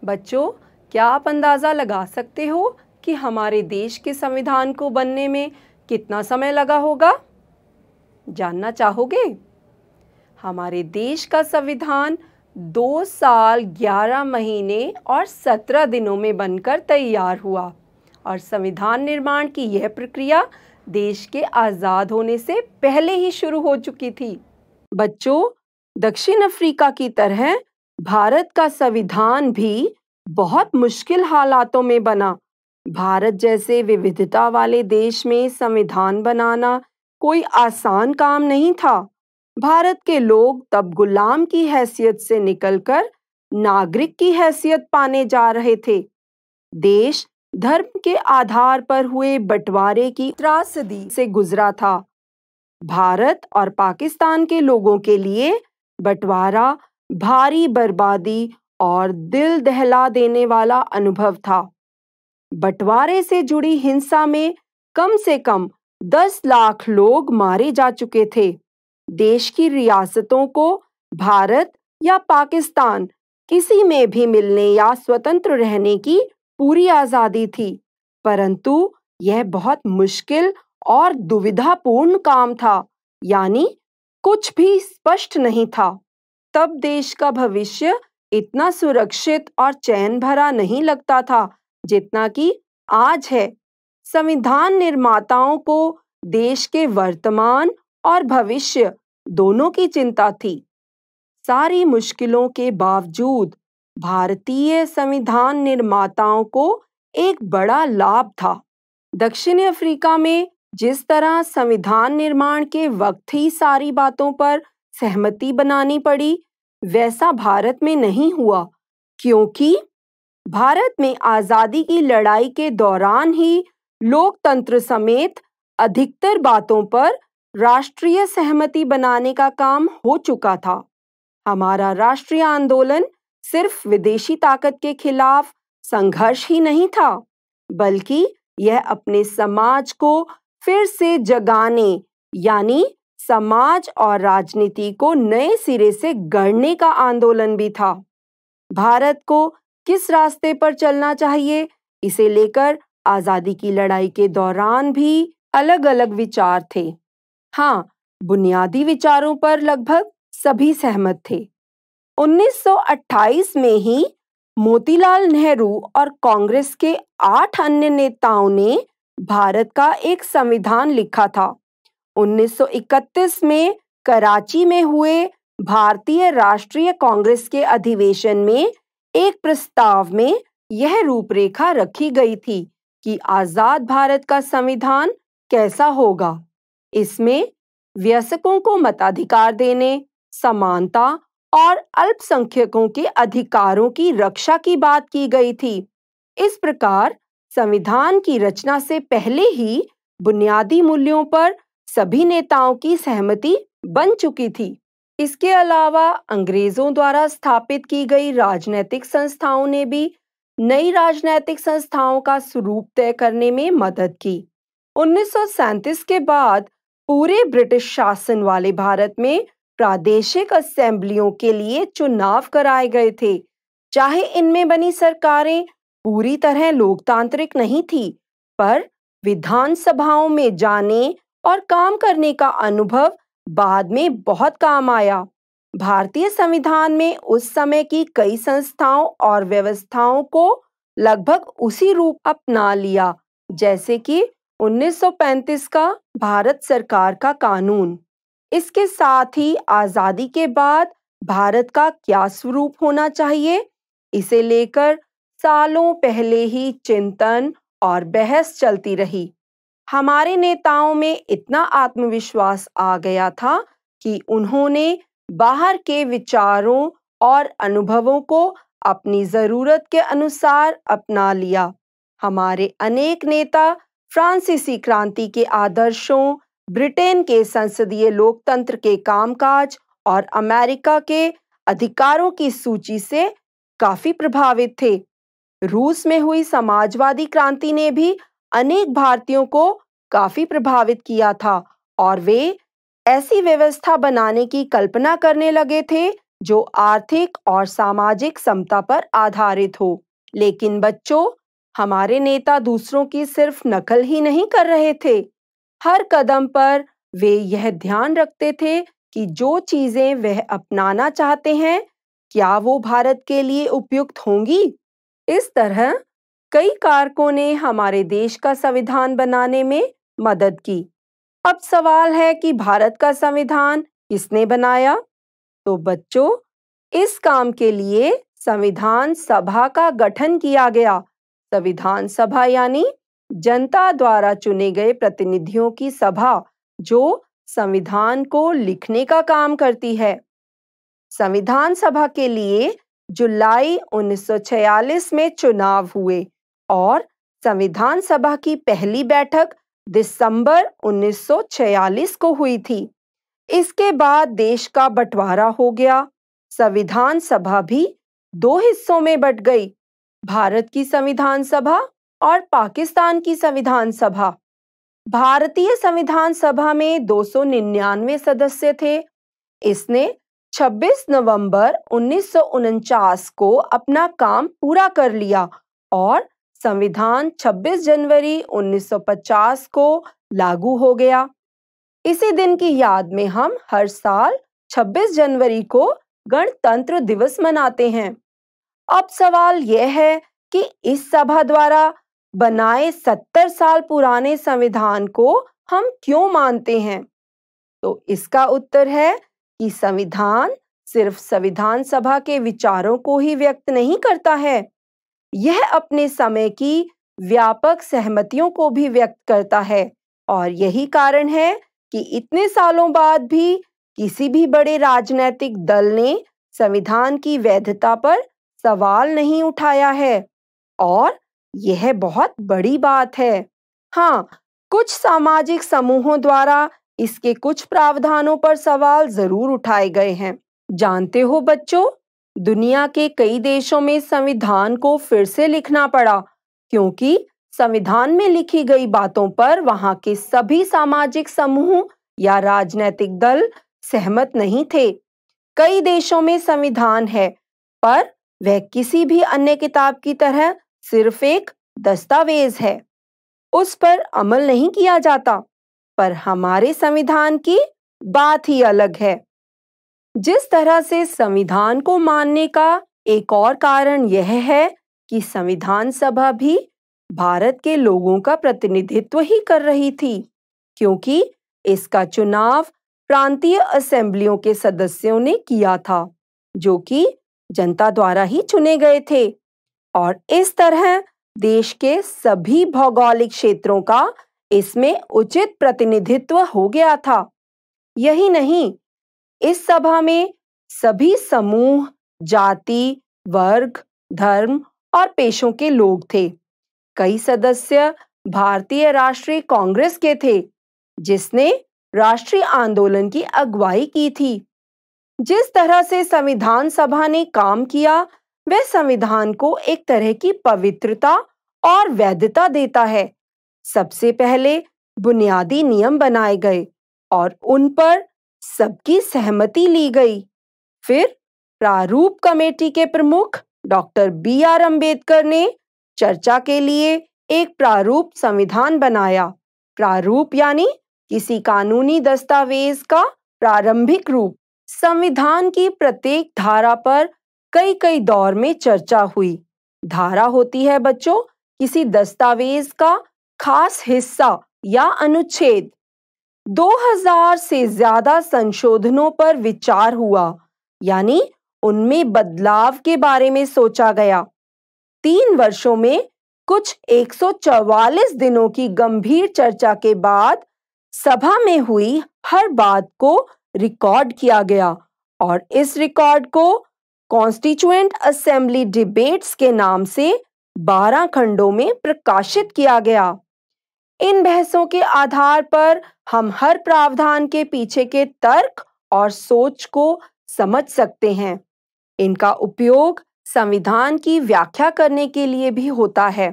बच्चों, क्या आप अंदाज़ा लगा सकते हो कि हमारे देश के संविधान को बनने में कितना समय लगा होगा? जानना चाहोगे? हमारे देश का संविधान 2 साल 11 महीने और 17 दिनों में बनकर तैयार हुआ और संविधान निर्माण की यह प्रक्रिया देश के आज़ाद होने से पहले ही शुरू हो चुकी थी। बच्चों, दक्षिण अफ्रीका की तरह भारत का संविधान भी बहुत मुश्किल हालातों में बना। भारत जैसे विविधता वाले देश में संविधान बनाना कोई आसान काम नहीं था। भारत के लोग तब गुलाम की हैसियत से निकलकर नागरिक की हैसियत पाने जा रहे थे। देश धर्म के आधार पर हुए बंटवारे की त्रासदी से गुजरा था। भारत और पाकिस्तान के लोगों के लिए बंटवारा भारी बर्बादी और दिल दहला देने वाला अनुभव था। बंटवारे से जुड़ी हिंसा में कम से कम 10 लाख लोग मारे जा चुके थे। देश की रियासतों को भारत या पाकिस्तान किसी में भी मिलने या स्वतंत्र रहने की पूरी आज़ादी थी, परंतु यह बहुत मुश्किल और दुविधापूर्ण काम था, यानी कुछ भी स्पष्ट नहीं था। तब देश का भविष्य इतना सुरक्षित और चैन भरा नहीं लगता था जितना कि आज है। संविधान निर्माताओं को देश के वर्तमान और भविष्य दोनों की चिंता थी। सारी मुश्किलों के बावजूद भारतीय संविधान निर्माताओं को एक बड़ा लाभ था। दक्षिण अफ्रीका में जिस तरह संविधान निर्माण के वक्त ही सारी बातों पर सहमति बनानी पड़ी, वैसा भारत में नहीं हुआ, क्योंकि भारत में आज़ादी की लड़ाई के दौरान ही लोकतंत्र समेत अधिकतर बातों पर राष्ट्रीय सहमति बनाने का काम हो चुका था। हमारा राष्ट्रीय आंदोलन सिर्फ विदेशी ताकत के खिलाफ संघर्ष ही नहीं था, बल्कि यह अपने समाज को फिर से जगाने, यानी समाज और राजनीति को नए सिरे से गढ़ने का आंदोलन भी था। भारत को किस रास्ते पर चलना चाहिए, इसे लेकर आज़ादी की लड़ाई के दौरान भी अलग-अलग विचार थे। हाँ, बुनियादी विचारों पर लगभग सभी सहमत थे। 1928 में ही मोतीलाल नेहरू और कांग्रेस के 8 अन्य नेताओं ने भारत का एक संविधान लिखा था। 1931 में कराची में हुए भारतीय राष्ट्रीय कांग्रेस के अधिवेशन में एक प्रस्ताव में यह रूपरेखा रखी गई थी कि आजाद भारत का संविधान कैसा होगा। इसमें वयस्कों को मताधिकार देने, समानता और अल्पसंख्यकों के अधिकारों की रक्षा की बात की गई थी। इस प्रकार संविधान की रचना से पहले ही बुनियादी मूल्यों पर सभी नेताओं की सहमति बन चुकी थी। इसके अलावा अंग्रेजों द्वारा स्थापित की गई राजनैतिक संस्थाओं ने भी नई राजनैतिक संस्थाओं का स्वरूप तय करने में मदद की। 1937 के बाद पूरे ब्रिटिश शासन वाले भारत में प्रादेशिक असेंबलियों के लिए चुनाव कराए गए थे। चाहे इनमें बनी सरकारें पूरी तरह लोकतांत्रिक नहीं थी, पर विधानसभाओं में जाने और काम करने का अनुभव बाद में बहुत काम आया। भारतीय संविधान में उस समय की कई संस्थाओं और व्यवस्थाओं को लगभग उसी रूप अपना लिया, जैसे कि 1935 का भारत सरकार का कानून। इसके साथ ही आज़ादी के बाद भारत का क्या स्वरूप होना चाहिए, इसे लेकर सालों पहले ही चिंतन और बहस चलती रही। हमारे नेताओं में इतना आत्मविश्वास आ गया था कि उन्होंने बाहर के विचारों और अनुभवों को अपनी जरूरत के अनुसार अपना लिया। हमारे अनेक नेता फ्रांसीसी क्रांति के आदर्शों, ब्रिटेन के संसदीय लोकतंत्र के कामकाज और अमेरिका के अधिकारों की सूची से काफी प्रभावित थे। रूस में हुई समाजवादी क्रांति ने भी अनेक भारतीयों को काफी प्रभावित किया था और वे ऐसी व्यवस्था बनाने की कल्पना करने लगे थे जो आर्थिक और सामाजिक समता पर आधारित हो। लेकिन बच्चों, हमारे नेता दूसरों की सिर्फ नकल ही नहीं कर रहे थे। हर कदम पर वे यह ध्यान रखते थे कि जो चीजें वह अपनाना चाहते हैं, क्या वो भारत के लिए उपयुक्त होंगी। इस तरह कई कारकों ने हमारे देश का संविधान बनाने में मदद की। अब सवाल है कि भारत का संविधान किसने बनाया? तो बच्चों, इस काम के लिए संविधान सभा का गठन किया गया। संविधान सभा यानी जनता द्वारा चुने गए प्रतिनिधियों की सभा, जो संविधान को लिखने का काम करती है। संविधान सभा के लिए जुलाई 1946 में चुनाव हुए और संविधान सभा की पहली बैठक दिसंबर 1946 को हुई थी। इसके बाद देश का बंटवारा हो गया। संविधान सभा भी दो हिस्सों में बंट गई, भारत की संविधान सभा और पाकिस्तान की संविधान सभा। भारतीय संविधान सभा में 299 सदस्य थे। इसने 26 नवंबर 1949 को अपना काम पूरा कर लिया और संविधान 26 जनवरी 1950 को लागू हो गया। इसी दिन की याद में हम हर साल 26 जनवरी को गणतंत्र दिवस मनाते हैं। अब सवाल यह है कि इस सभा द्वारा बनाए 70 साल पुराने संविधान को हम क्यों मानते हैं? तो इसका उत्तर है कि संविधान सिर्फ संविधान सभा के विचारों को ही व्यक्त नहीं करता है, यह अपने समय की व्यापक सहमतियों को भी व्यक्त करता है। और यही कारण है कि इतने सालों बाद भी किसी भी बड़े राजनीतिक दल ने संविधान की वैधता पर सवाल नहीं उठाया है, और यह बहुत बड़ी बात है। हाँ, कुछ सामाजिक समूहों द्वारा इसके कुछ प्रावधानों पर सवाल जरूर उठाए गए हैं। जानते हो बच्चों, दुनिया के कई देशों में संविधान को फिर से लिखना पड़ा, क्योंकि संविधान में लिखी गई बातों पर वहां के सभी सामाजिक समूह या राजनीतिक दल सहमत नहीं थे। कई देशों में संविधान है, पर वह किसी भी अन्य किताब की तरह सिर्फ एक दस्तावेज है, उस पर अमल नहीं किया जाता। पर हमारे संविधान की बात ही अलग है। जिस तरह से संविधान को मानने का एक और कारण यह है कि संविधान सभा भी भारत के लोगों का प्रतिनिधित्व ही कर रही थी, क्योंकि इसका चुनाव प्रांतीय असेंबलियों के सदस्यों ने किया था, जो कि जनता द्वारा ही चुने गए थे। और इस तरह देश के सभी भौगोलिक क्षेत्रों का इसमें उचित प्रतिनिधित्व हो गया था। यही नहीं, इस सभा में सभी समूह, जाति, वर्ग, धर्म और पेशों के लोग थे। कई सदस्य भारतीय राष्ट्रीय कांग्रेस के थे, जिसने राष्ट्रीय आंदोलन की अगुवाई की थी। जिस तरह से संविधान सभा ने काम किया, वह संविधान को एक तरह की पवित्रता और वैधता देता है। सबसे पहले बुनियादी नियम बनाए गए और उन पर सबकी सहमति ली गई। फिर प्रारूप कमेटी के प्रमुख डॉक्टर B.R. अम्बेडकर ने चर्चा के लिए एक प्रारूप संविधान बनाया। प्रारूप यानी किसी कानूनी दस्तावेज का प्रारंभिक रूप। संविधान की प्रत्येक धारा पर कई कई दौर में चर्चा हुई। धारा होती है बच्चों किसी दस्तावेज का खास हिस्सा या अनुच्छेद। 2000 से ज्यादा संशोधनों पर विचार हुआ, यानी उनमें बदलाव के बारे में सोचा गया। 3 वर्षों में कुछ 144 दिनों की गंभीर चर्चा के बाद सभा में हुई हर बात को रिकॉर्ड किया गया और इस रिकॉर्ड को कॉन्स्टिट्यूएंट असेंबली डिबेट्स के नाम से 12 खंडों में प्रकाशित किया गया। इन बहसों के आधार पर हम हर प्रावधान के पीछे के तर्क और सोच को समझ सकते हैं। इनका उपयोग संविधान की व्याख्या करने के लिए भी होता है।